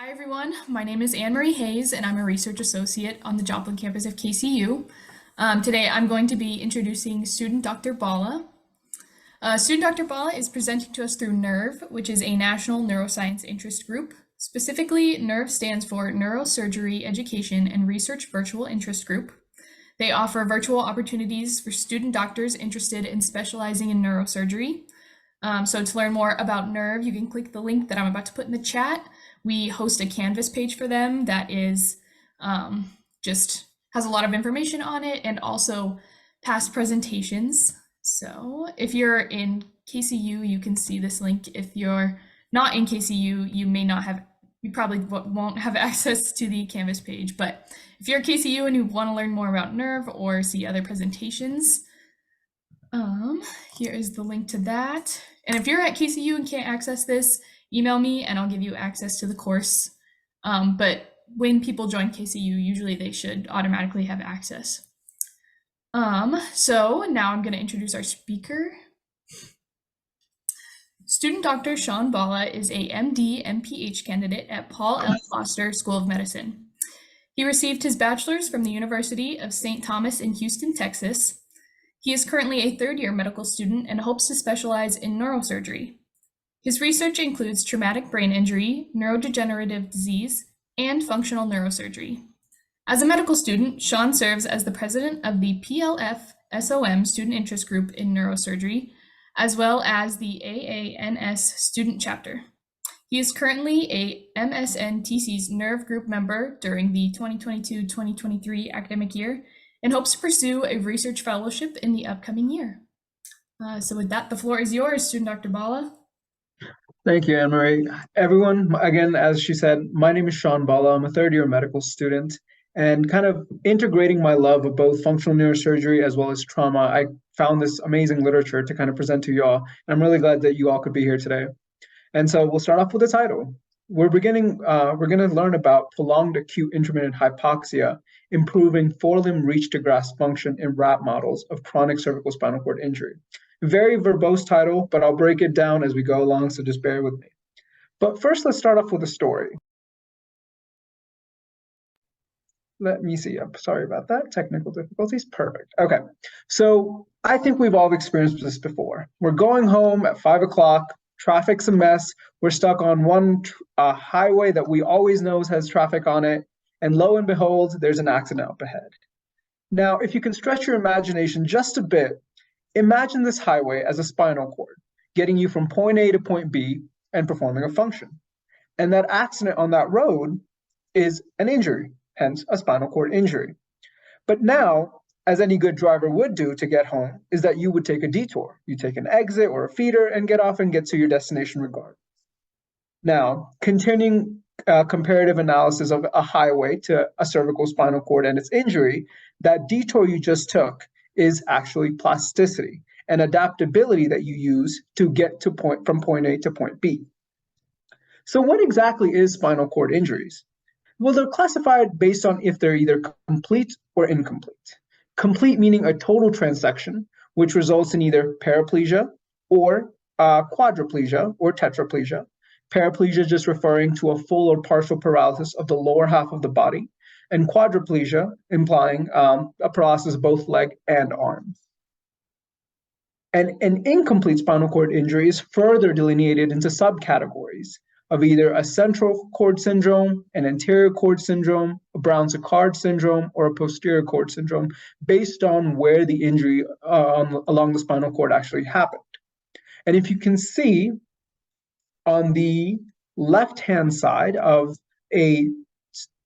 Hi everyone, my name is Anne-Marie Hayes and I'm a research associate on the Joplin campus of KCU. Today I'm going to be introducing student Dr. Bhalla. Student Dr. Bhalla is presenting to us through NERV, which is a national neuroscience interest group. Specifically, NERV stands for Neurosurgery Education and Research Virtual Interest Group. They offer virtual opportunities for student doctors interested in specializing in neurosurgery. So to learn more about NERV, you can click the link that I'm about to put in the chat. We host a Canvas page for them that is just has a lot of information on it and also past presentations. So if you're in KCU, you can see this link. If you're not in KCU, you probably won't have access to the Canvas page. But if you're at KCU and you want to learn more about NERV or see other presentations, here is the link to that. And if you're at KCU and can't access this, email me and I'll give you access to the course. But when people join KCU, usually they should automatically have access. So now I'm going to introduce our speaker. Student Dr. Sean Bhalla is a MD-MPH candidate at Paul L. Foster School of Medicine. He received his bachelor's from the University of St. Thomas in Houston, Texas. He is currently a third-year medical student and hopes to specialize in neurosurgery. His research includes traumatic brain injury, neurodegenerative disease, and functional neurosurgery. As a medical student, Sean serves as the president of the PLFSOM Student Interest Group in Neurosurgery, as well as the AANS student chapter. He is currently a MSNTC's NERV group member during the 2022-2023 academic year and hopes to pursue a research fellowship in the upcoming year. So with that, the floor is yours, student Dr. Bhalla. Thank you, Anne-Marie. Everyone, again, as she said, my name is Sean Bhalla. I'm a third-year medical student, and kind of integrating my love of both functional neurosurgery as well as trauma, I found this amazing literature to kind of present to you all. And I'm really glad that you all could be here today. And so we'll start off with the title. We're going to learn about prolonged acute intermittent hypoxia, improving forelimb reach to grasp function in rat models of chronic cervical spinal cord injury. Very verbose title, but I'll break it down as we go along, so just bear with me. But first, let's start off with a story. Let me see. I'm sorry about that. Technical difficulties. Perfect. Okay. So I think we've all experienced this before. We're going home at 5 o'clock. Traffic's a mess. We're stuck on one highway that we always know has traffic on it. And lo and behold, there's an accident up ahead. Now, if you can stretch your imagination just a bit, imagine this highway as a spinal cord, getting you from point A to point B and performing a function. And that accident on that road is an injury, hence a spinal cord injury. But now, as any good driver would do to get home, is that you would take a detour. You take an exit or a feeder and get off and get to your destination regardless. Now, continuing comparative analysis of a highway to a cervical spinal cord and its injury, that detour you just took is actually plasticity and adaptability that you use to get to from point A to point B. So what exactly is spinal cord injuries? Well, they're classified based on if they're either complete or incomplete. Complete meaning a total transection, which results in either paraplegia or quadriplegia or tetraplegia. Paraplegia just referring to a full or partial paralysis of the lower half of the body, and quadriplegia implying a paralysis of both leg and arms. And an incomplete spinal cord injury is further delineated into subcategories of either a central cord syndrome, an anterior cord syndrome, a Brown-Séquard syndrome, or a posterior cord syndrome, based on where the injury along the spinal cord actually happened. And if you can see on the left-hand side of a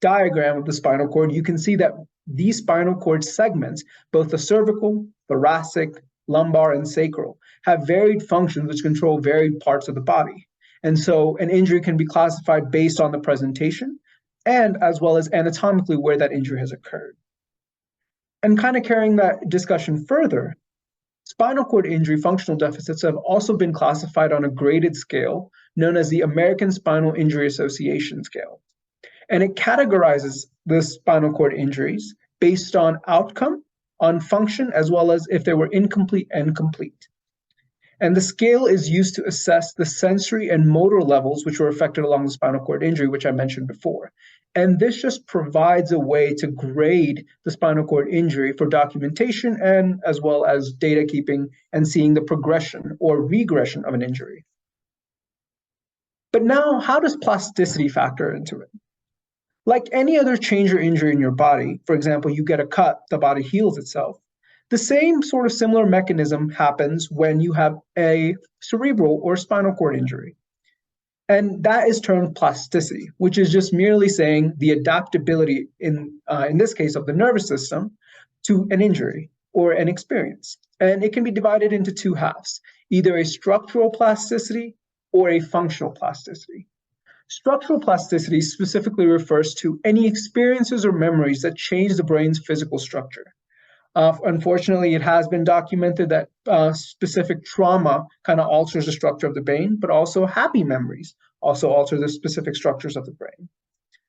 diagram of the spinal cord, you can see that these spinal cord segments, both the cervical, thoracic, lumbar, and sacral, have varied functions which control varied parts of the body. And so an injury can be classified based on the presentation and as well as anatomically where that injury has occurred. And kind of carrying that discussion further, spinal cord injury functional deficits have also been classified on a graded scale known as the American Spinal Injury Association scale. And it categorizes the spinal cord injuries based on outcome, on function, as well as if they were incomplete and complete. And the scale is used to assess the sensory and motor levels which were affected along the spinal cord injury, which I mentioned before. And this just provides a way to grade the spinal cord injury for documentation and as well as data keeping and seeing the progression or regression of an injury. But now, how does plasticity factor into it? Like any other change or injury in your body, for example, you get a cut, the body heals itself. The same sort of similar mechanism happens when you have a cerebral or spinal cord injury. And that is termed plasticity, which is just merely saying the adaptability in this case of the nervous system to an injury or an experience. And it can be divided into two halves, either a structural plasticity or a functional plasticity. Structural plasticity specifically refers to any experiences or memories that change the brain's physical structure. Unfortunately, it has been documented that specific trauma kind of alters the structure of the brain, but also happy memories also alter the specific structures of the brain.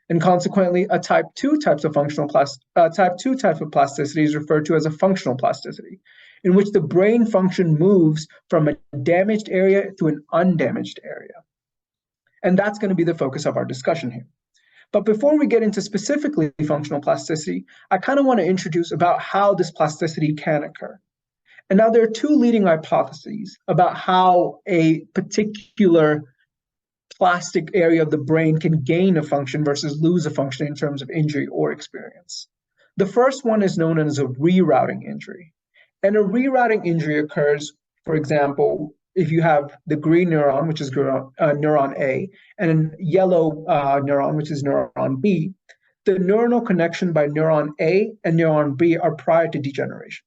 And consequently, a type 2 type of plasticity is referred to as a functional plasticity, in which the brain function moves from a damaged area to an undamaged area. And that's going to be the focus of our discussion here. But before we get into specifically functional plasticity, I kind of want to introduce about how this plasticity can occur. And now there are two leading hypotheses about how a particular plastic area of the brain can gain a function versus lose a function in terms of injury or experience. The first one is known as a rerouting injury. And a rerouting injury occurs, for example, if you have the green neuron, which is neuron A, and a yellow neuron, which is neuron B, the neuronal connection by neuron A and neuron B are prior to degeneration.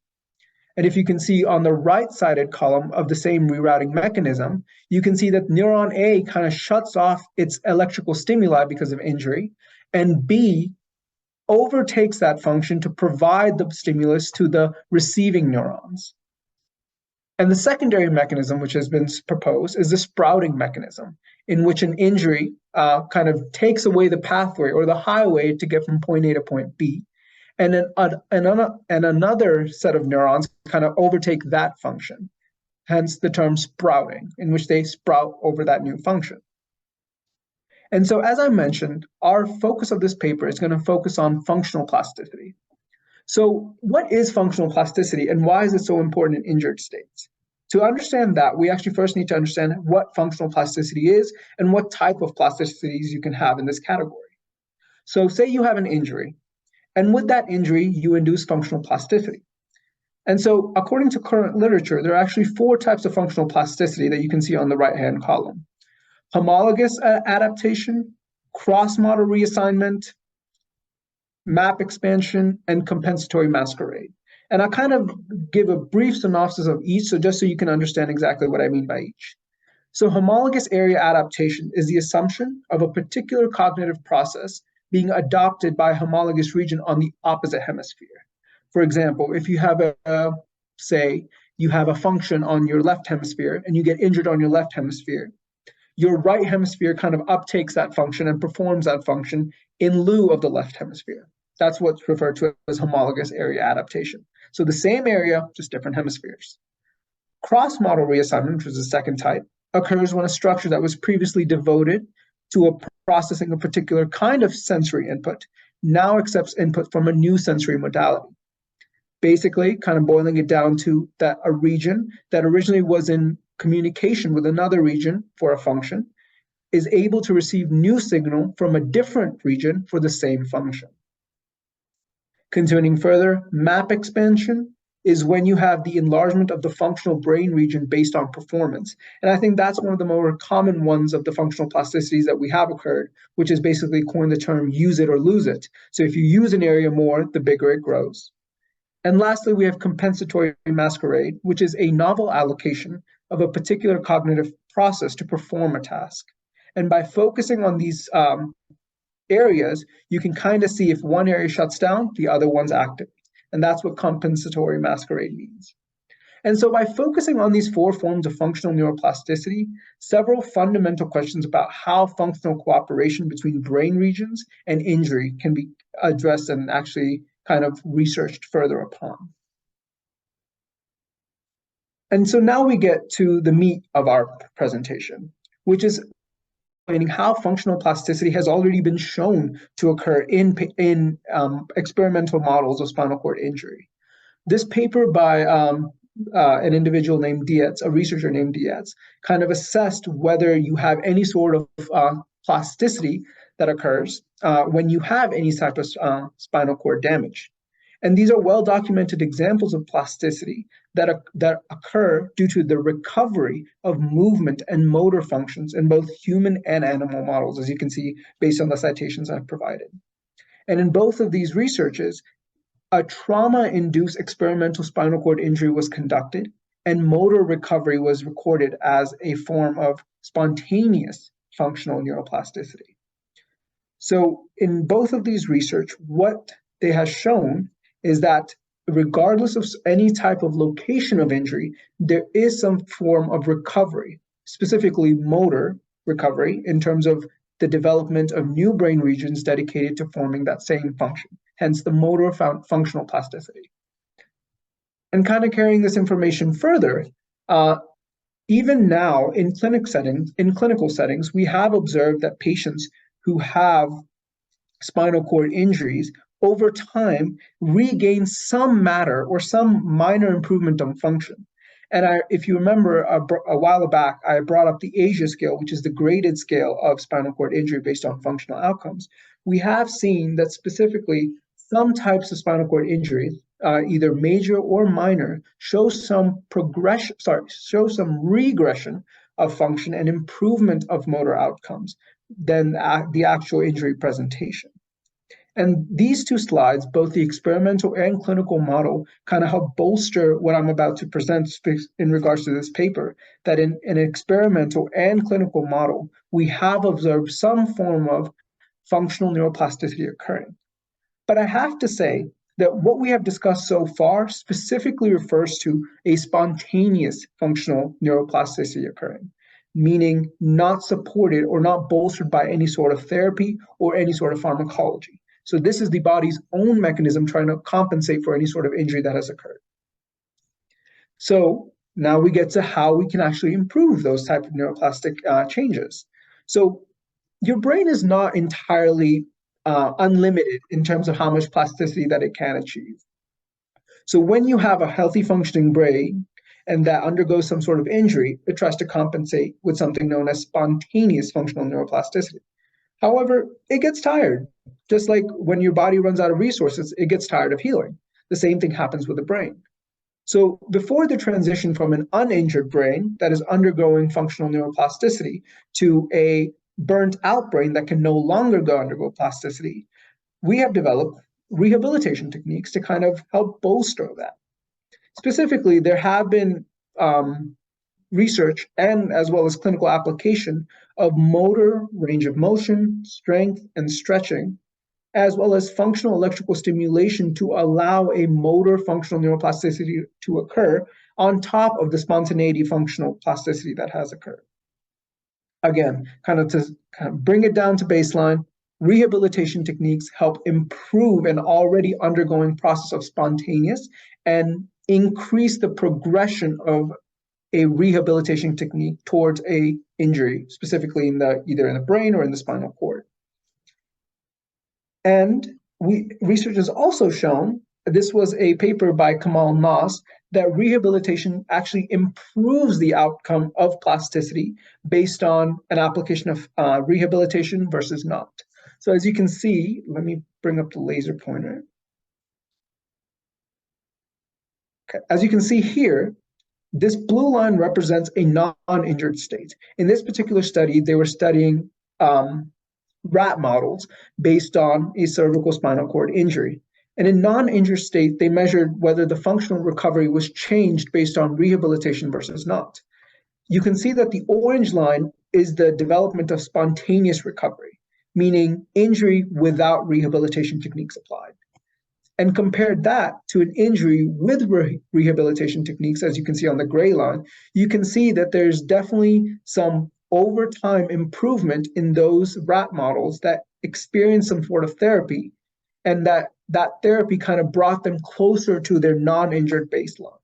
And if you can see on the right-sided column of the same rerouting mechanism, you can see that neuron A kind of shuts off its electrical stimuli because of injury, and B overtakes that function to provide the stimulus to the receiving neurons. And the secondary mechanism which has been proposed is the sprouting mechanism, in which an injury kind of takes away the pathway or the highway to get from point A to point B. And then another set of neurons kind of overtake that function, hence the term sprouting, in which they sprout over that new function. And so, as I mentioned, our focus of this paper is going to focus on functional plasticity. So what is functional plasticity and why is it so important in injured states? To understand that, we actually first need to understand what functional plasticity is and what type of plasticities you can have in this category. So say you have an injury, and with that injury, you induce functional plasticity. And so according to current literature, there are actually 4 types of functional plasticity that you can see on the right-hand column. Homologous adaptation, cross-model reassignment, map expansion, and compensatory masquerade. And I'll kind of give a brief synopsis of each, so just so you can understand exactly what I mean by each. So homologous area adaptation is the assumption of a particular cognitive process being adopted by a homologous region on the opposite hemisphere. For example, if you have say you have a function on your left hemisphere and you get injured on your left hemisphere, your right hemisphere kind of uptakes that function and performs that function in lieu of the left hemisphere. That's what's referred to as homologous area adaptation. So the same area, just different hemispheres. Cross-model reassignment, which is the second type, occurs when a structure that was previously devoted to processing a particular kind of sensory input now accepts input from a new sensory modality. Basically, kind of boiling it down to that a region that originally was in communication with another region for a function is able to receive new signal from a different region for the same function. Continuing further, map expansion is when you have the enlargement of the functional brain region based on performance. And I think that's one of the more common ones of the functional plasticities that we have occurred, which is basically coined the term use it or lose it. So if you use an area more, the bigger it grows. And lastly, we have compensatory masquerade, which is a novel allocation of a particular cognitive process to perform a task. And by focusing on these areas, you can kind of see if one area shuts down, the other one's active. And that's what compensatory masquerade means. And so by focusing on these 4 forms of functional neuroplasticity, several fundamental questions about how functional cooperation between brain regions and injury can be addressed and actually kind of researched further upon. And so now we get to the meat of our presentation, which is explaining how functional plasticity has already been shown to occur in experimental models of spinal cord injury. This paper by an individual named Dietz, a researcher named Dietz, kind of assessed whether you have any sort of plasticity that occurs when you have any type of spinal cord damage. And these are well-documented examples of plasticity that occur due to the recovery of movement and motor functions in both human and animal models, as you can see based on the citations I've provided. And in both of these researches, a trauma-induced experimental spinal cord injury was conducted, and motor recovery was recorded as a form of spontaneous functional neuroplasticity. So in both of these research, what they have shown is that regardless of any type of location of injury, there is some form of recovery, specifically motor recovery, in terms of the development of new brain regions dedicated to forming that same function, hence the motor functional plasticity. And kind of carrying this information further, even now in clinical settings, we have observed that patients who have spinal cord injuries over time regain some matter or some minor improvement on function. And if you remember a while back, I brought up the AIH scale, which is the graded scale of spinal cord injury based on functional outcomes. We have seen that specifically some types of spinal cord injuries, either major or minor, show some regression of function and improvement of motor outcomes than the actual injury presentation. And these two slides, both the experimental and clinical model, kind of help bolster what I'm about to present in regards to this paper, that in an experimental and clinical model, we have observed some form of functional neuroplasticity occurring. But I have to say that what we have discussed so far specifically refers to a spontaneous functional neuroplasticity occurring, meaning not supported or not bolstered by any sort of therapy or any sort of pharmacology. So this is the body's own mechanism trying to compensate for any sort of injury that has occurred. So now we get to how we can actually improve those type of neuroplastic changes. So your brain is not entirely unlimited in terms of how much plasticity that it can achieve. So when you have a healthy functioning brain and that undergoes some sort of injury, it tries to compensate with something known as spontaneous functional neuroplasticity. However, it gets tired. Just like when your body runs out of resources, it gets tired of healing. The same thing happens with the brain. So before the transition from an uninjured brain that is undergoing functional neuroplasticity to a burnt out brain that can no longer undergo plasticity, we have developed rehabilitation techniques to kind of help bolster that. Specifically, there have been research and as well as clinical application of motor range of motion, strength, and stretching, as well as functional electrical stimulation to allow a motor functional neuroplasticity to occur on top of the spontaneity functional plasticity that has occurred. Again, to bring it down to baseline, rehabilitation techniques help improve an already undergoing process of spontaneous and increase the progression of a rehabilitation technique towards a injury, specifically either in the brain or in the spinal cord. And research has also shown, this was a paper by Kamal Nas, that rehabilitation actually improves the outcome of plasticity based on an application of rehabilitation versus not. So as you can see, let me bring up the laser pointer. Okay, as you can see here, this blue line represents a non-injured state. In this particular study, they were studying rat models based on a cervical spinal cord injury. And in non-injured state, they measured whether the functional recovery was changed based on rehabilitation versus not. You can see that the orange line is the development of spontaneous recovery, meaning injury without rehabilitation techniques applied. And compared that to an injury with rehabilitation techniques, as you can see on the gray line, you can see that there's definitely some over time improvement in those rat models that experience some sort of therapy, and that therapy kind of brought them closer to their non-injured baseline.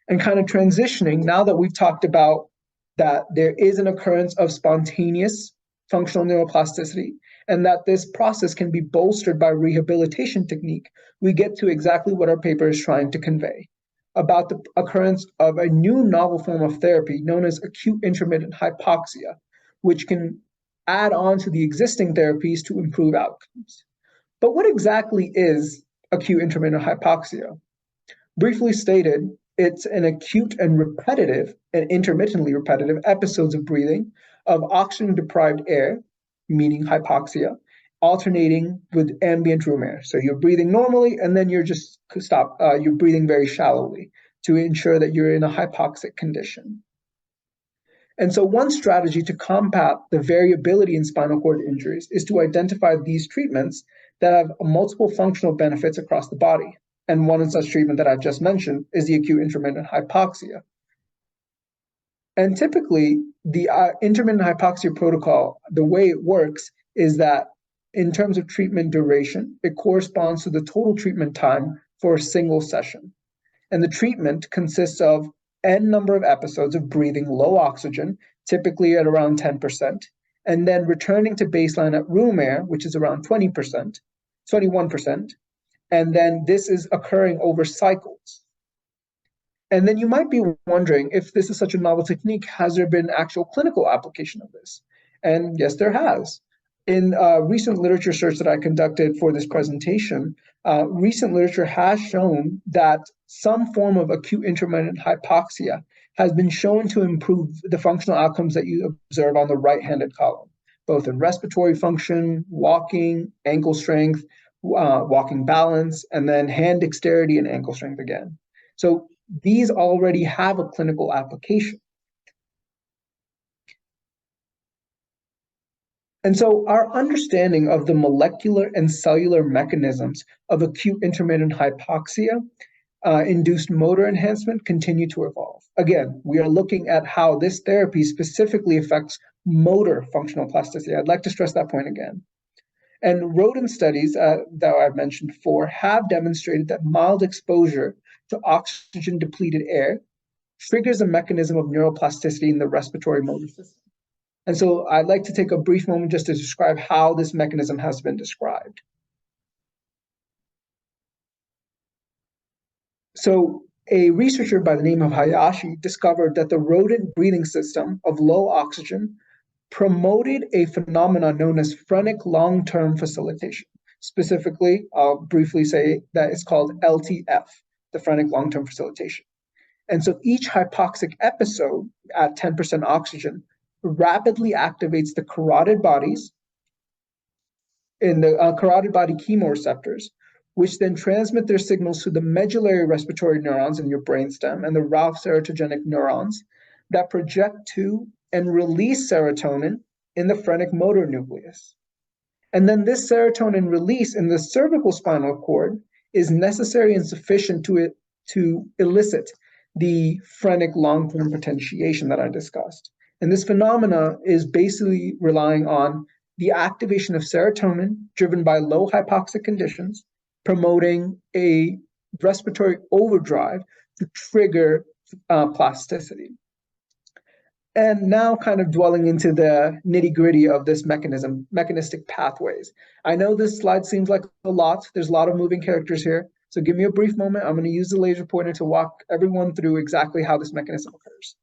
And kind of transitioning, now that we've talked about that there is an occurrence of spontaneous functional neuroplasticity, and that this process can be bolstered by rehabilitation technique, we get to exactly what our paper is trying to convey about the occurrence of a new novel form of therapy known as acute intermittent hypoxia, which can add on to the existing therapies to improve outcomes. But what exactly is acute intermittent hypoxia? Briefly stated, it's an acute and repetitive and intermittently repetitive episodes of breathing of oxygen-deprived air, meaning hypoxia, alternating with ambient room air. So you're breathing normally, and then you're breathing very shallowly to ensure that you're in a hypoxic condition. And so one strategy to combat the variability in spinal cord injuries is to identify these treatments that have multiple functional benefits across the body. And one such treatment that I've just mentioned is the acute intermittent hypoxia. And typically, the intermittent hypoxia protocol, the way it works is that in terms of treatment duration, it corresponds to the total treatment time for a single session. And the treatment consists of n number of episodes of breathing low oxygen, typically at around 10%, and then returning to baseline at room air, which is around 20%, 21%, and then this is occurring over cycles. And then you might be wondering, if this is such a novel technique, has there been actual clinical application of this? And yes, there has. In recent literature search that I conducted for this presentation, recent literature has shown that some form of acute intermittent hypoxia has been shown to improve the functional outcomes that you observe on the right-handed column, both in respiratory function, walking, ankle strength, walking balance, and then hand dexterity and ankle strength again. So these already have a clinical application. And so our understanding of the molecular and cellular mechanisms of acute intermittent hypoxia induced motor enhancement continue to evolve. Again, we are looking at how this therapy specifically affects motor functional plasticity. I'd like to stress that point again. And rodent studies that I've mentioned before have demonstrated that mild exposure to oxygen-depleted air triggers a mechanism of neuroplasticity in the respiratory motor system. And so I'd like to take a brief moment just to describe how this mechanism has been described. So a researcher by the name of Hayashi discovered that the rodent breathing system of low oxygen promoted a phenomenon known as phrenic long-term facilitation. Specifically, I'll briefly say that it's called LTF, the phrenic long-term facilitation. And so each hypoxic episode at 10% oxygen rapidly activates the carotid bodies in the carotid body chemoreceptors, which then transmit their signals to the medullary respiratory neurons in your brainstem and the Ralph serotogenic neurons that project to and release serotonin in the phrenic motor nucleus. And then this serotonin release in the cervical spinal cord is necessary and sufficient to elicit the phrenic long-term potentiation that I discussed. And this phenomena is basically relying on the activation of serotonin driven by low hypoxic conditions, promoting a respiratory overdrive to trigger plasticity. And now kind of dwelling into the nitty-gritty of this mechanistic pathways. I know this slide seems like a lot. There's a lot of moving characters here. So give me a brief moment. I'm going to use the laser pointer to walk everyone through exactly how this mechanism occurs.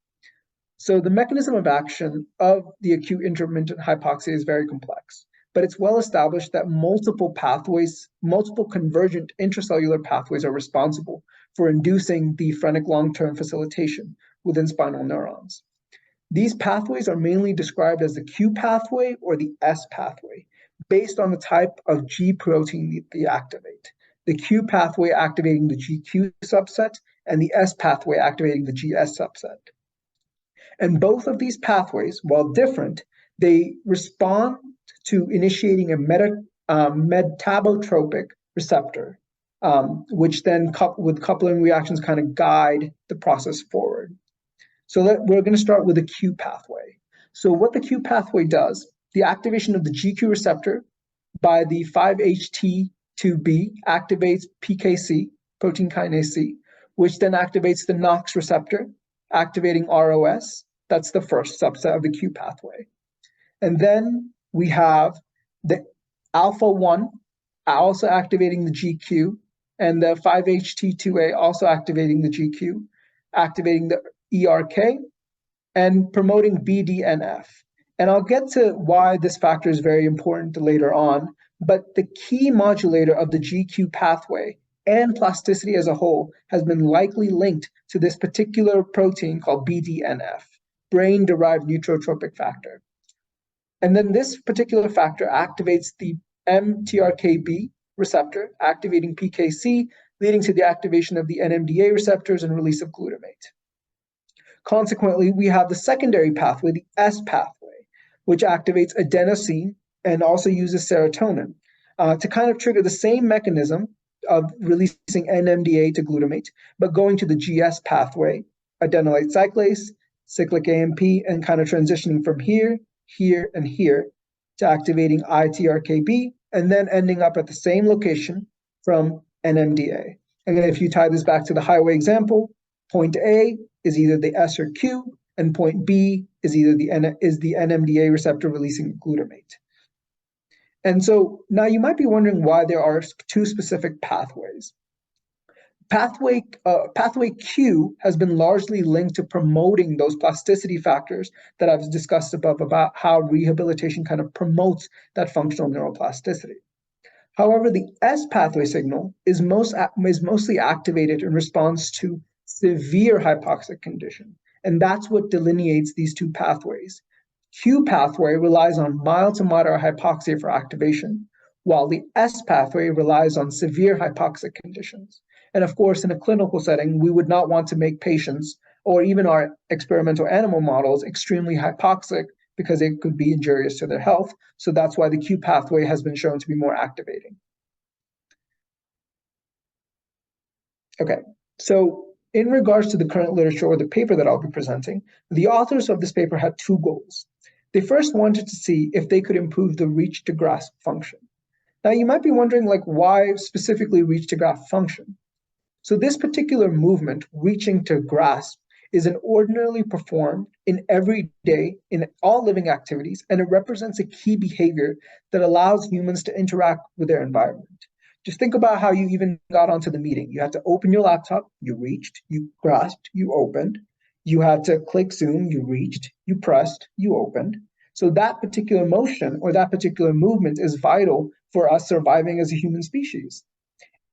So the mechanism of action of the acute intermittent hypoxia is very complex, but it's well established that multiple pathways, multiple convergent intracellular pathways are responsible for inducing the phrenic long-term facilitation within spinal neurons. These pathways are mainly described as the Q pathway or the S pathway, based on the type of G protein they activate. The Q pathway activating the GQ subset and the S pathway activating the GS subset. And both of these pathways, while different, they respond to initiating a metabotropic receptor, which then with coupling reactions kind of guide the process forward. So we're going to start with the Q pathway. So what the Q pathway does, the activation of the GQ receptor by the 5-HT2B activates PKC, protein kinase C, which then activates the NOX receptor, activating ROS. That's the first subset of the Q pathway. And then we have the alpha-1 also activating the GQ, and the 5-HT2A also activating the GQ, activating the ERK, and promoting BDNF. And I'll get to why this factor is very important later on, but the key modulator of the GQ pathway and plasticity as a whole has been likely linked to this particular protein called BDNF, brain-derived neurotrophic factor. And then this particular factor activates the mTRKB receptor, activating PKC, leading to the activation of the NMDA receptors and release of glutamate. Consequently, we have the secondary pathway, the S pathway, which activates adenosine and also uses serotonin to kind of trigger the same mechanism of releasing NMDA to glutamate, but going to the GS pathway, adenylate cyclase, cyclic AMP, and kind of transitioning from here, here, and here to activating ITRKB, and then ending up at the same location from NMDA. And then if you tie this back to the highway example, point A is either the S or Q, and point B is either the NMDA receptor releasing glutamate. And so now you might be wondering why there are two specific pathways. Pathway Q has been largely linked to promoting those plasticity factors that I've discussed above about how rehabilitation kind of promotes that functional neuroplasticity. However, the S pathway signal is mostly activated in response to severe hypoxic condition, and that's what delineates these two pathways. Q pathway relies on mild to moderate hypoxia for activation, while the S pathway relies on severe hypoxic conditions. And of course, in a clinical setting, we would not want to make patients or even our experimental animal models extremely hypoxic because it could be injurious to their health. So that's why the Q pathway has been shown to be more activating. Okay, so in regards to the current literature or the paper that I'll be presenting, the authors of this paper had two goals. They first wanted to see if they could improve the reach to grasp function. Now you might be wondering, like, why specifically reach to grasp function? So this particular movement, reaching to grasp, is an ordinarily performed in every day in all living activities, and it represents a key behavior that allows humans to interact with their environment. Just think about how you even got onto the meeting. You had to open your laptop, you reached, you grasped, you opened. You had to click Zoom, you reached, you pressed, you opened. So that particular motion or that particular movement is vital for us surviving as a human species.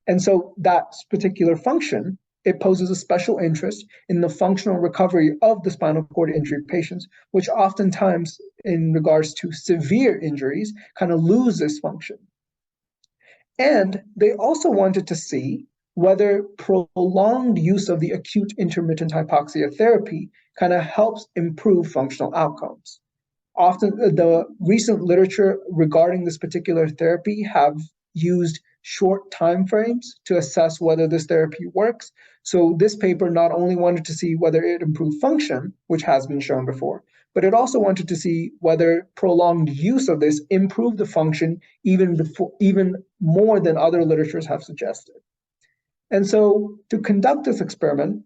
And so that particular function, it poses a special interest in the functional recovery of the spinal cord injury patients, which oftentimes in regards to severe injuries kind of lose this function. And they also wanted to see whether prolonged use of the acute intermittent hypoxia therapy kind of helps improve functional outcomes. Often the recent literature regarding this particular therapy have used short time frames to assess whether this therapy works. So this paper not only wanted to see whether it improved function, which has been shown before, but it also wanted to see whether prolonged use of this improved the function even more than other literatures have suggested. And so to conduct this experiment,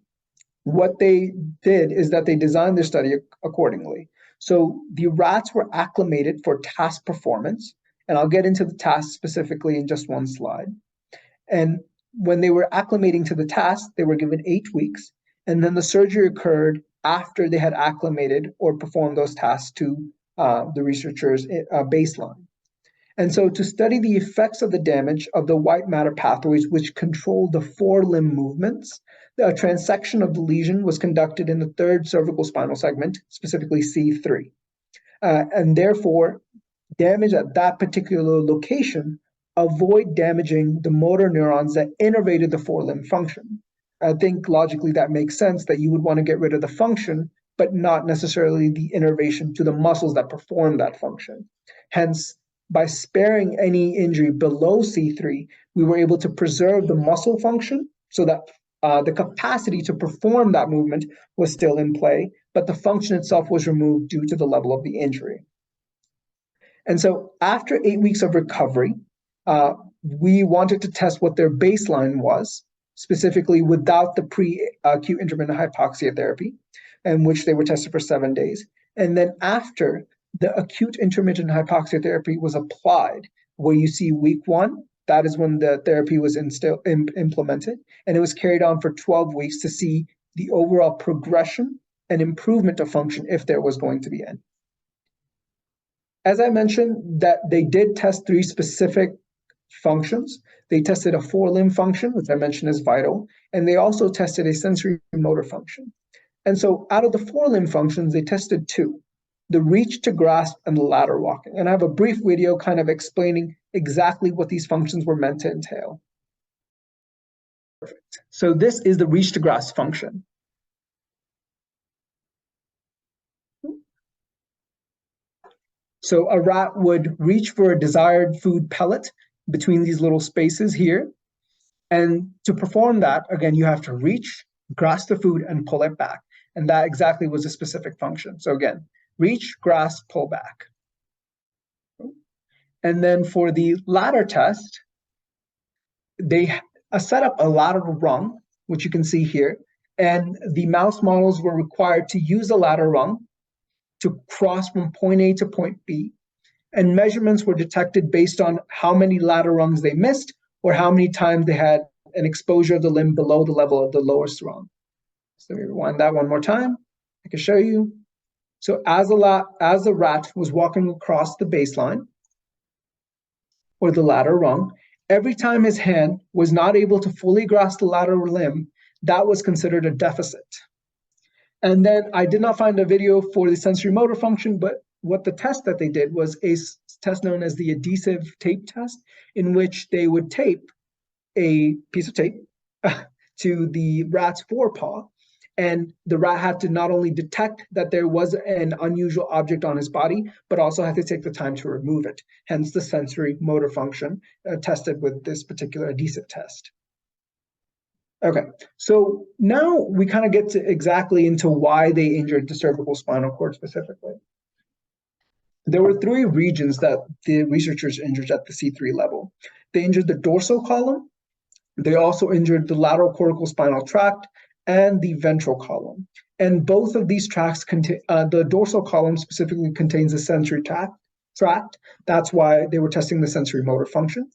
what they did is that they designed their study accordingly. So the rats were acclimated for task performance, and I'll get into the task specifically in just one slide. And when they were acclimating to the task, they were given 8 weeks, and then the surgery occurred after they had acclimated or performed those tasks to the researchers' baseline. And so to study the effects of the damage of the white matter pathways which control the forelimb movements, the transection of the lesion was conducted in the third cervical spinal segment, specifically C3. And therefore, damage at that particular location avoid damaging the motor neurons that innervated the forelimb function. I think logically that makes sense that you would want to get rid of the function, but not necessarily the innervation to the muscles that perform that function. Hence, by sparing any injury below C3, we were able to preserve the muscle function so that the capacity to perform that movement was still in play, but the function itself was removed due to the level of the injury. And so after 8 weeks of recovery, we wanted to test what their baseline was. specifically without the pre-acute intermittent hypoxia therapy, in which they were tested for 7 days. And then after the acute intermittent hypoxia therapy was applied, where you see week 1, that is when the therapy was implemented, and it was carried on for 12 weeks to see the overall progression and improvement of function if there was going to be any. As I mentioned, that they did test 3 specific functions. They tested a forelimb function, which I mentioned is vital, and they also tested a sensory motor function. And so out of the forelimb functions, they tested 2, the reach to grasp and the ladder walking. And I have a brief video kind of explaining exactly what these functions were meant to entail. Perfect. So this is the reach to grasp function. So a rat would reach for a desired food pellet between these little spaces here. And to perform that, again, you have to reach, grasp the food, and pull it back. And that exactly was a specific function. So again, reach, grasp, pull back. And then for the ladder test, they set up a lateral rung, which you can see here. And the mouse models were required to use a ladder rung to cross from point A to point B. And measurements were detected based on how many ladder rungs they missed or how many times they had an exposure of the limb below the level of the lowest rung. So let me rewind that one more time. I can show you. So as the rat was walking across the baseline, or the ladder rung, every time his hand was not able to fully grasp the lateral limb, that was considered a deficit. And then I did not find a video for the sensory motor function, but what the test that they did was a test known as the adhesive tape test, in which they would tape a piece of tape to the rat's forepaw, and the rat had to not only detect that there was an unusual object on his body, but also had to take the time to remove it. Hence the sensory motor function tested with this particular adhesive test. Okay, so now we kind of get to exactly into why they injured the cervical spinal cord specifically. There were 3 regions that the researchers injured at the C3 level. They injured the dorsal column. They also injured the lateral cortical spinal tract and the ventral column. And both of these tracts contain, the dorsal column specifically contains a sensory tract. That's why they were testing the sensory motor function.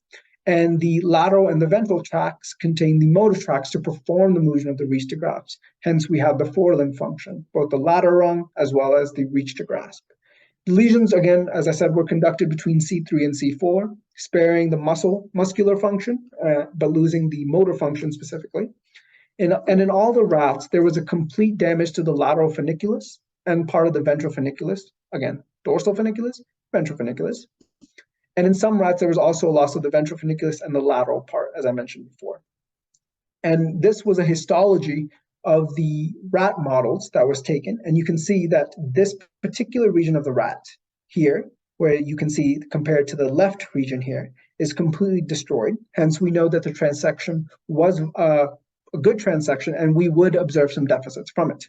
And the lateral and the ventral tracts contain the motor tracts to perform the movement of the reach to grasp. Hence, we have the forelimb function, both the ladder rung as well as the reach to grasp. The lesions, again, as I said, were conducted between C3 and C4, sparing the muscular function, but losing the motor function specifically. And in all the rats, there was a complete damage to the lateral funiculus and part of the ventral funiculus. Again, dorsal funiculus, ventral funiculus. And in some rats, there was also a loss of the ventral funiculus and the lateral part, as I mentioned before. And this was a histology of the rat models that was taken. And you can see that this particular region of the rat here, where you can see compared to the left region here, is completely destroyed. Hence, we know that the transection was a good transection, and we would observe some deficits from it.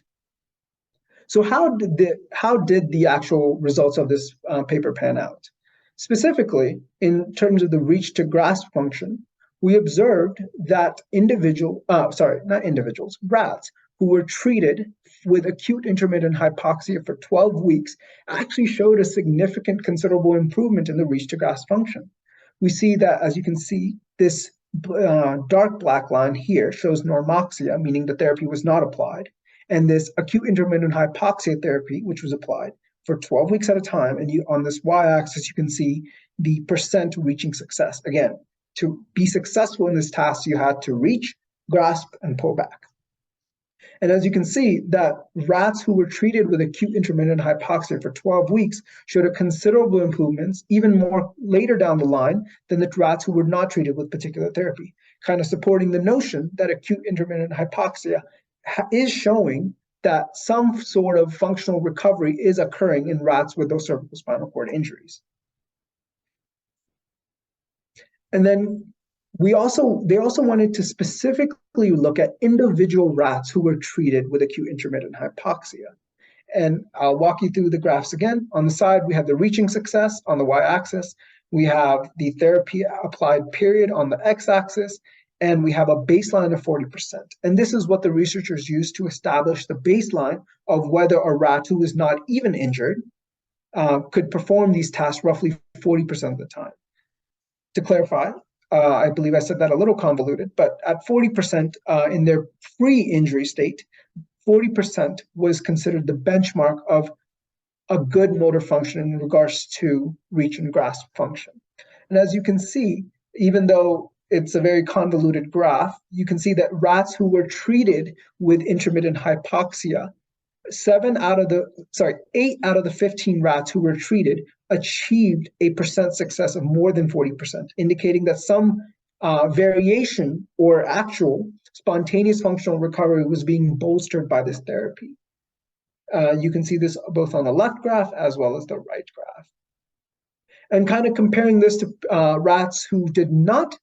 So how did the actual results of this paper pan out? Specifically, in terms of the reach to grasp function, we observed that rats who were treated with acute intermittent hypoxia for 12 weeks actually showed a significant considerable improvement in the reach to grasp function. We see that, as you can see, this dark black line here shows normoxia, meaning the therapy was not applied, and this acute intermittent hypoxia therapy, which was applied for 12 weeks at a time. And on this y-axis, you can see the percent reaching success. Again, to be successful in this task, you had to reach, grasp, and pull back. And as you can see, that rats who were treated with acute intermittent hypoxia for 12 weeks showed a considerable improvements, even more later down the line than the rats who were not treated with particular therapy, kind of supporting the notion that acute intermittent hypoxia is showing that some sort of functional recovery is occurring in rats with those cervical spinal cord injuries. And then they also wanted to specifically look at individual rats who were treated with acute intermittent hypoxia. And I'll walk you through the graphs again. On the side, we have the reaching success on the y-axis. We have the therapy applied period on the x-axis. and we have a baseline of 40%. And this is what the researchers used to establish the baseline of whether a rat who was not even injured could perform these tasks roughly 40% of the time. To clarify, I believe I said that a little convoluted, but at 40% in their pre-injury state, 40% was considered the benchmark of a good motor function in regards to reach and grasp function. And as you can see, even though it's a very convoluted graph, you can see that rats who were treated with intermittent hypoxia, 8 out of the 15 rats who were treated achieved a percent success of more than 40%, indicating that some variation or actual spontaneous functional recovery was being bolstered by this therapy. You can see this both on the left graph as well as the right graph. And kind of comparing this to rats who did not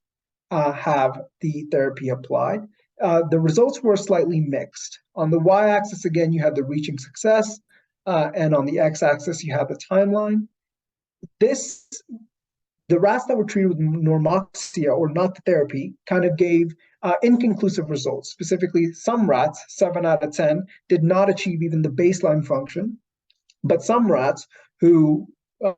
have the therapy applied, the results were slightly mixed. On the y-axis, again, you have the reaching success, and on the x-axis, you have the timeline. The rats that were treated with normoxia or not the therapy kind of gave inconclusive results. Specifically, some rats, 7 out of 10, did not achieve even the baseline function, but some rats who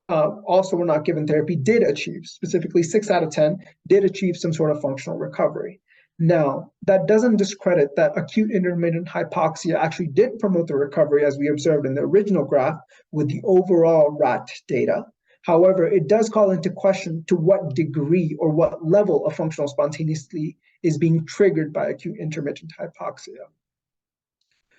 also were not given therapy did achieve, specifically 6 out of 10, did achieve some sort of functional recovery. Now, that doesn't discredit that acute intermittent hypoxia actually did promote the recovery as we observed in the original graph with the overall rat data. However, it does call into question to what degree or what level of functional spontaneity is being triggered by acute intermittent hypoxia.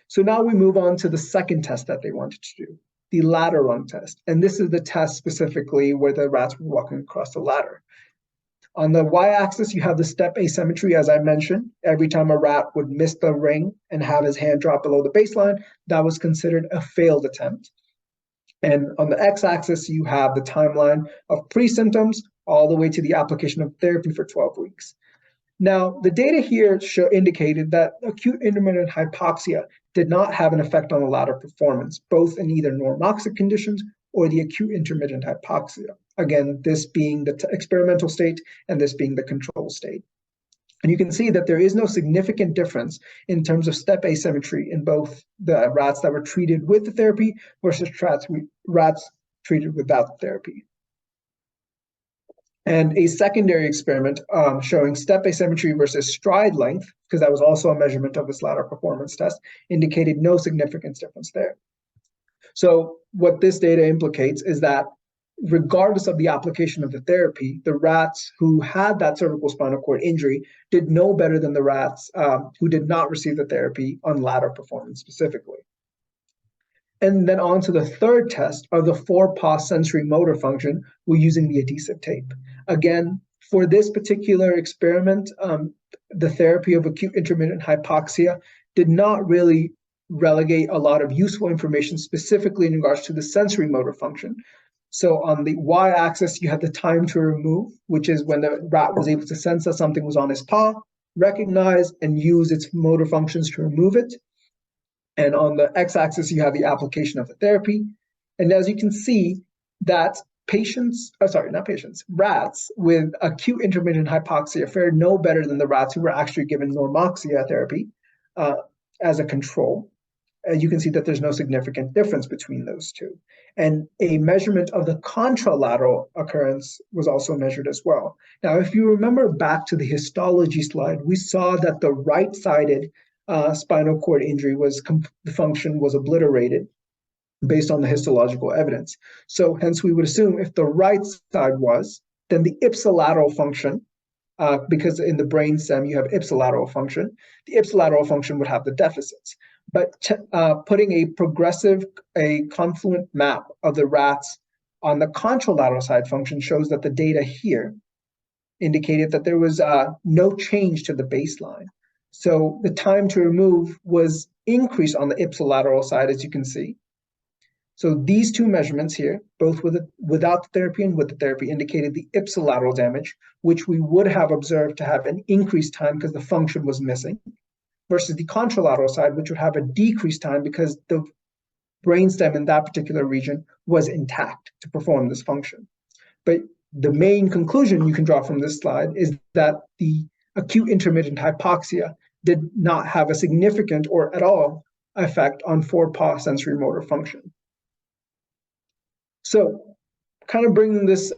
So now we move on to the second test that they wanted to do, the ladder rung test. And this is the test specifically where the rats were walking across the ladder. On the y-axis, you have the step asymmetry, as I mentioned. Every time a rat would miss the ring and have his hand drop below the baseline, that was considered a failed attempt. And on the x-axis, you have the timeline of pre-symptoms all the way to the application of therapy for 12 weeks. Now, the data here indicated that acute intermittent hypoxia did not have an effect on the ladder performance, both in either normoxic conditions or the acute intermittent hypoxia. Again, this being the experimental state and this being the control state. And you can see that there is no significant difference in terms of step asymmetry in both the rats that were treated with the therapy versus rats treated without the therapy. And a secondary experiment showing step asymmetry versus stride length, because that was also a measurement of this ladder performance test, indicated no significant difference there. So what this data implicates is that regardless of the application of the therapy, the rats who had that cervical spinal cord injury did no better than the rats who did not receive the therapy on ladder performance specifically. And then on to the third test of the forepaw sensorimotor function, we're using the adhesive tape. Again, for this particular experiment, the therapy of acute intermittent hypoxia did not really relegate a lot of useful information specifically in regards to the sensorimotor function. So on the y-axis, you have the time to remove, which is when the rat was able to sense that something was on his paw, recognize and use its motor functions to remove it. And on the x-axis, you have the application of the therapy. And as you can see, that rats with acute intermittent hypoxia fared no better than the rats who were actually given normoxia therapy as a control. You can see that there's no significant difference between those two. And a measurement of the contralateral occurrence was also measured as well. Now, if you remember back to the histology slide, we saw that the right-sided spinal cord injury the function was obliterated based on the histological evidence. So hence we would assume if the right side was, then the ipsilateral function, because in the brainstem you have ipsilateral function, the ipsilateral function would have the deficits. But putting a confluent map of the rats on the contralateral side function shows that the data here indicated that there was no change to the baseline. So the time to remove was increased on the ipsilateral side, as you can see. So these two measurements here, both without the therapy and with the therapy, indicated the ipsilateral damage, which we would have observed to have an increased time because the function was missing, versus the contralateral side, which would have a decreased time because the brainstem in that particular region was intact to perform this function. But the main conclusion you can draw from this slide is that the acute intermittent hypoxia did not have a significant or at all effect on forepaw sensorimotor function. So, kind of bringing this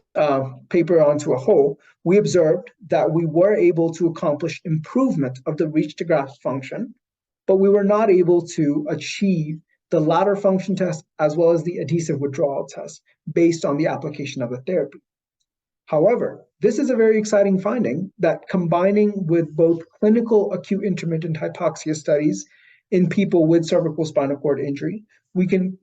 paper onto a whole, we observed that we were able to accomplish improvement of the reach to grasp function, but we were not able to achieve the ladder function test as well as the adhesive withdrawal test based on the application of the therapy. However, this is a very exciting finding that combining with both clinical acute intermittent hypoxia studies in people with cervical spinal cord injury, we can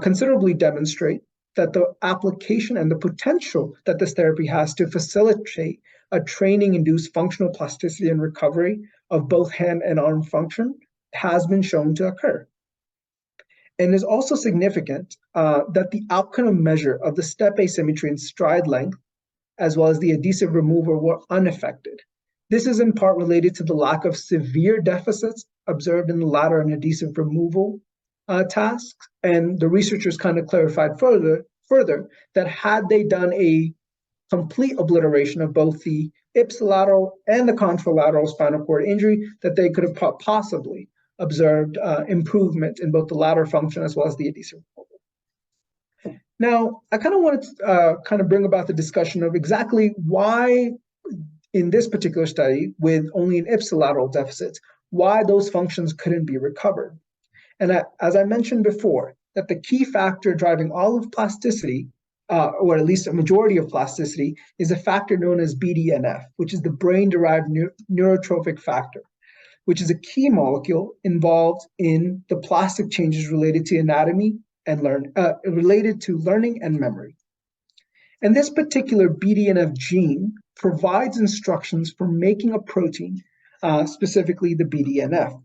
considerably demonstrate that the application and the potential that this therapy has to facilitate a training-induced functional plasticity and recovery of both hand and arm function has been shown to occur. And is also significant that the outcome measure of the step asymmetry and stride length, as well as the adhesive removal, were unaffected. This is in part related to the lack of severe deficits observed in the ladder and adhesive removal tasks. And the researchers kind of clarified further that had they done a complete obliteration of both the ipsilateral and the contralateral spinal cord injury, that they could have possibly observed improvement in both the ladder function as well as the adhesive removal. Now, I kind of wanted to bring about the discussion of exactly why in this particular study with only an ipsilateral deficit, why those functions couldn't be recovered. And as I mentioned before, that the key factor driving all of plasticity, or at least a majority of plasticity, is a factor known as BDNF, which is the brain-derived neurotrophic factor, which is a key molecule involved in the plastic changes related to anatomy and related to learning and memory. And this particular BDNF gene provides instructions for making a protein, specifically the BDNF,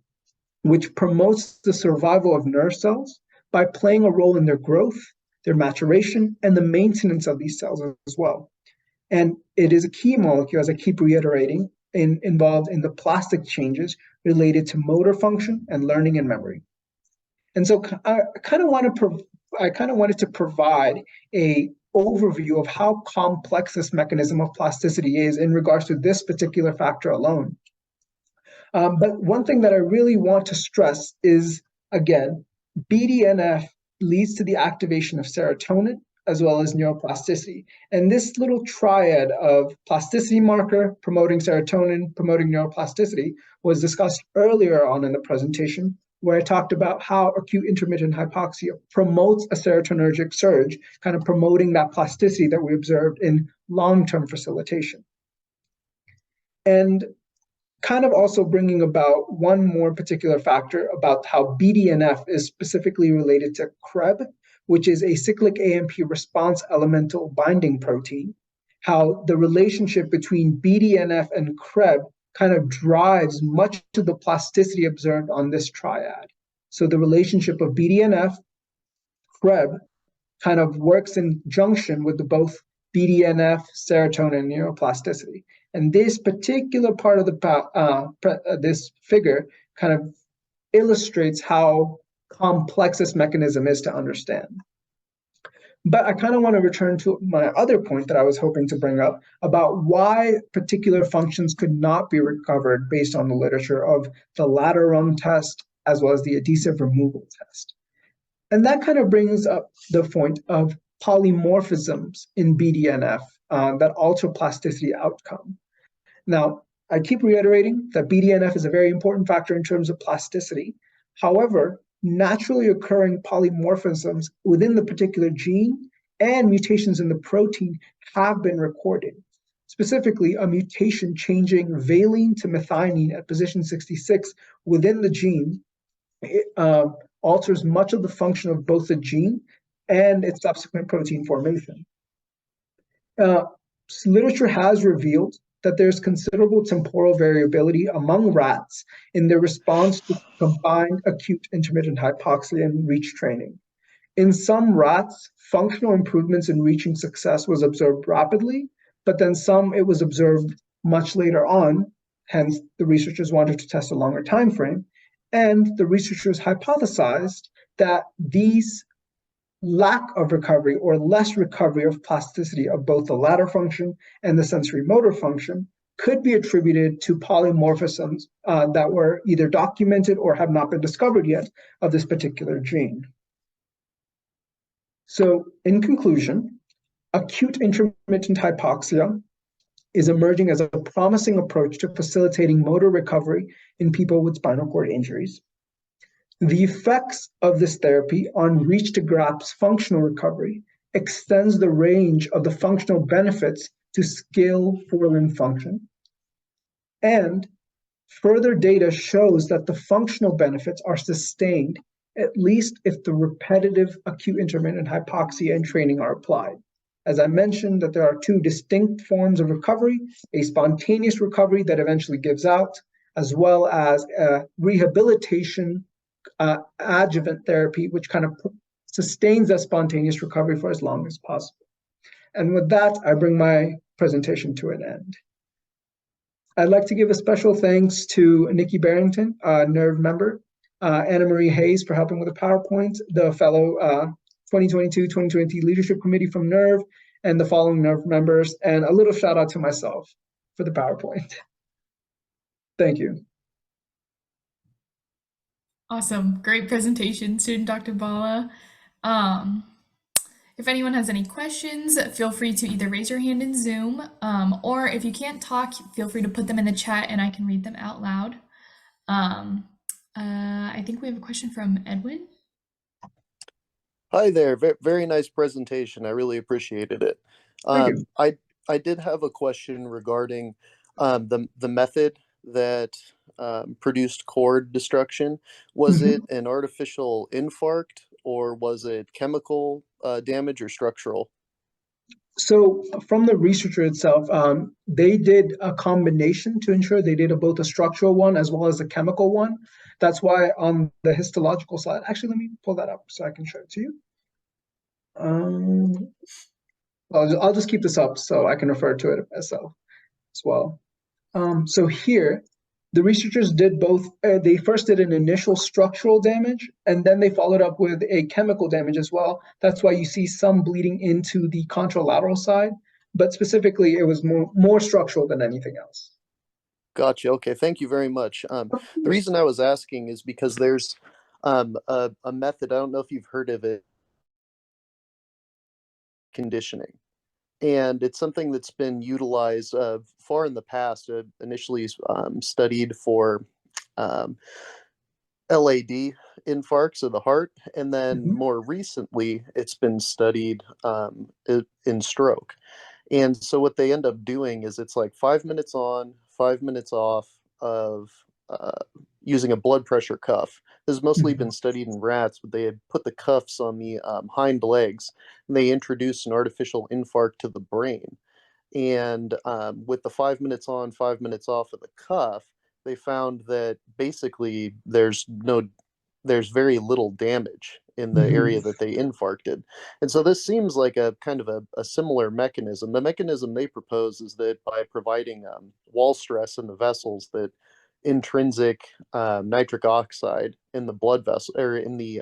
which promotes the survival of nerve cells by playing a role in their growth, their maturation, and the maintenance of these cells as well. And it is a key molecule, as I keep reiterating, involved in the plastic changes related to motor function and learning and memory. And so I kind of wanted to provide a overview of how complex this mechanism of plasticity is in regards to this particular factor alone. But one thing that I really want to stress is, again, BDNF leads to the activation of serotonin as well as neuroplasticity. And this little triad of plasticity marker, promoting serotonin, promoting neuroplasticity, was discussed earlier on in the presentation, where I talked about how acute intermittent hypoxia promotes a serotonergic surge, kind of promoting that plasticity that we observed in long-term facilitation. And kind of also bringing about one more particular factor about how BDNF is specifically related to CREB, which is a cyclic AMP response elemental binding protein, how the relationship between BDNF and CREB kind of drives much of the plasticity observed on this triad. So the relationship of BDNF, CREB, kind of works in junction with both BDNF, serotonin, and neuroplasticity. And this particular part of this figure kind of illustrates how complex this mechanism is to understand. But I kind of want to return to my other point that I was hoping to bring up about why particular functions could not be recovered based on the literature of the ladder rung test as well as the adhesive removal test. And that kind of brings up the point of polymorphisms in BDNF that alter plasticity outcome. Now, I keep reiterating that BDNF is a very important factor in terms of plasticity. However, naturally occurring polymorphisms within the particular gene and mutations in the protein have been recorded. Specifically, a mutation changing valine to methionine at position 66 within the gene alters much of the function of both the gene and its subsequent protein formation. Literature has revealed that there's considerable temporal variability among rats in their response to combined acute intermittent hypoxia and reach training. In some rats, functional improvements in reaching success was observed rapidly, but then some it was observed much later on, hence the researchers wanted to test a longer time frame, and the researchers hypothesized that these lack of recovery or less recovery of plasticity of both the ladder function and the sensorimotor function could be attributed to polymorphisms that were either documented or have not been discovered yet of this particular gene. So in conclusion, acute intermittent hypoxia is emerging as a promising approach to facilitating motor recovery in people with spinal cord injuries. The effects of this therapy on reach to grasp functional recovery extends the range of the functional benefits to skill forelimb function. And further data shows that the functional benefits are sustained, at least if the repetitive acute intermittent hypoxia and training are applied. As I mentioned, that there are two distinct forms of recovery, a spontaneous recovery that eventually gives out, as well as a rehabilitation adjuvant therapy, which kind of sustains that spontaneous recovery for as long as possible. And with that, I bring my presentation to an end. I'd like to give a special thanks to Nikki Barrington, a NERV member, Anna Marie Hayes for helping with the PowerPoint, the fellow 2022-2023 Leadership Committee from NERV, and the following NERV members, and a little shout out to myself for the PowerPoint. Thank you. Awesome. Great presentation, student Dr. Bhalla. If anyone has any questions, feel free to either raise your hand in Zoom, or if you can't talk, feel free to put them in the chat and I can read them out loud. I think we have a question from Edwin. Hi there. Very nice presentation. I really appreciated it. Thank you. I did have a question regarding the method that produced cord destruction. Was it an artificial infarct, or was it chemical damage or structural? So from the researcher itself, they did a combination to ensure they did both a structural one as well as a chemical one. That's why on the histological slide, actually, let me pull that up so I can show it to you. I'll just keep this up so I can refer to it as well. So here, the researchers did both. They first did an initial structural damage, and then they followed up with a chemical damage as well. That's why you see some bleeding into the contralateral side, but specifically, it was more structural than anything else. Gotcha. Okay, thank you very much. The reason I was asking is because there's a method, I don't know if you've heard of it, conditioning. And it's something that's been utilized far in the past, initially studied for LAD infarcts of the heart, and then more recently it's been studied in stroke. And so what they end up doing is it's like 5 minutes on, 5 minutes off of using a blood pressure cuff. This has mostly been studied in rats, but they had put the cuffs on the hind legs, and they introduced an artificial infarct to the brain. And with the 5 minutes on, 5 minutes off of the cuff, they found that basically there's very little damage in the area that they infarcted. And so this seems like a kind of a similar mechanism. The mechanism they propose is that by providing wall stress in the vessels, that intrinsic nitric oxide in the blood vessel or in the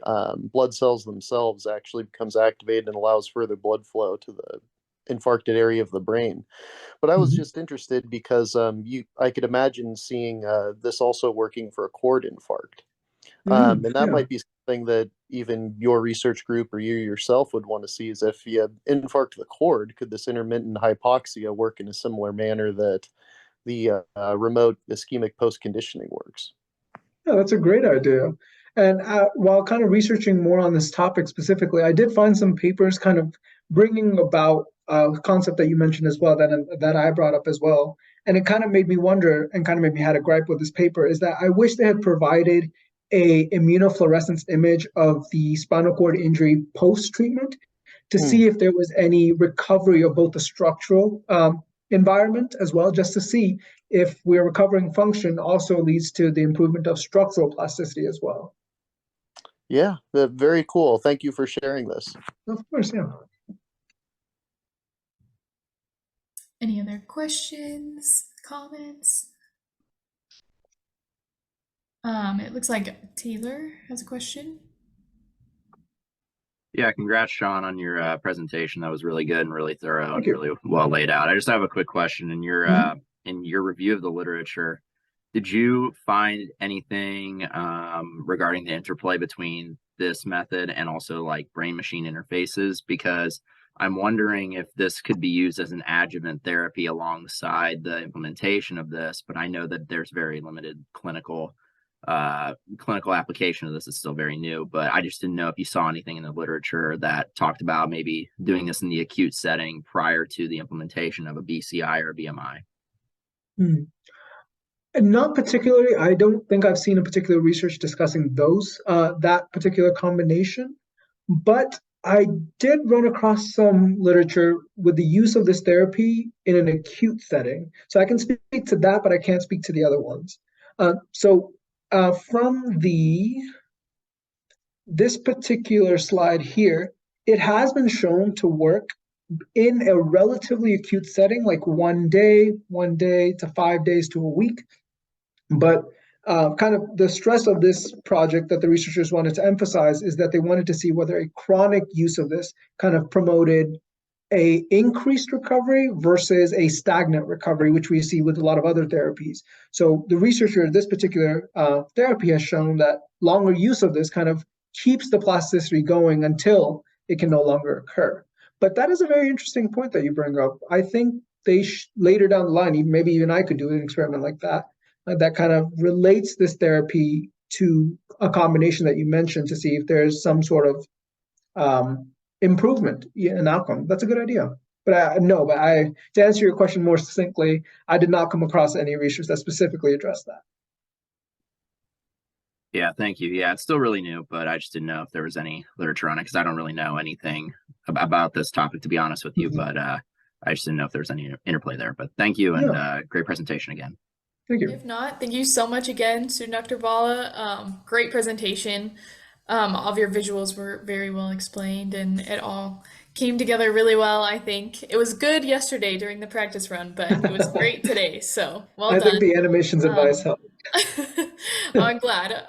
blood cells themselves actually becomes activated and allows further blood flow to the infarcted area of the brain. But I was just interested because I could imagine seeing this also working for a cord infarct. And that might be something that even your research group or you yourself would want to see, is if you infarct the cord, could this intermittent hypoxia work in a similar manner that the remote ischemic post-conditioning works? Yeah, that's a great idea. And while kind of researching more on this topic specifically, I did find some papers kind of bringing about a concept that you mentioned as well, that I brought up as well. And it kind of made me wonder and kind of made me had a gripe with this paper, is that I wish they had provided a immunofluorescence image of the spinal cord injury post-treatment to see if there was any recovery of both the structural environment as well, just to see if we're recovering function also leads to the improvement of structural plasticity as well. Yeah, very cool. Thank you for sharing this. Of course, yeah. Any other questions, comments? It looks like Taylor has a question. Yeah, congrats, Sean, on your presentation. That was really good and really thorough and really well laid out. I just have a quick question. In your in your review of the literature, did you find anything regarding the interplay between this method and also like brain-machine interfaces? Because I'm wondering if this could be used as an adjuvant therapy alongside the implementation of this, but I know that there's very limited clinical application of this. Is still very new, but I just didn't know if you saw anything in the literature that talked about maybe doing this in the acute setting prior to the implementation of a BCI or a BMI. And not particularly. I don't think I've seen a particular research discussing that particular combination, but I did run across some literature with the use of this therapy in an acute setting. So I can speak to that, but I can't speak to the other ones. From this particular slide here, it has been shown to work in a relatively acute setting, like 1 day to 5 days to a week. But kind of the stress of this project that the researchers wanted to emphasize is that they wanted to see whether a chronic use of this kind of promoted a increased recovery versus a stagnant recovery, which we see with a lot of other therapies. So the researcher, this particular therapy has shown that longer use of this kind of keeps the plasticity going until it can no longer occur. But that is a very interesting point that you bring up. I think they later down the line, maybe even I could do an experiment like that, that kind of relates this therapy to a combination that you mentioned to see if there's some sort of improvement in outcome. That's a good idea. But to answer your question more succinctly, I did not come across any research that specifically addressed that. Yeah, thank you. Yeah, it's still really new, but I just didn't know if there was any literature on it because I don't really know anything about this topic, to be honest with you. But I just didn't know if there was any interplay there. But thank you, and great presentation again. Thank you. If not, thank you so much again, student Dr. Bhalla. Great presentation. All of your visuals were very well explained, and it all came together really well, I think. It was good yesterday during the practice run, but it was great today, so well done. I think the animations advice helped. I'm glad.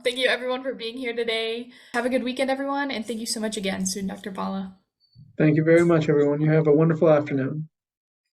Thank you everyone for being here today. Have a good weekend, everyone, and thank you so much again, student Dr. Bhalla. Thank you very much, everyone. You have a wonderful afternoon.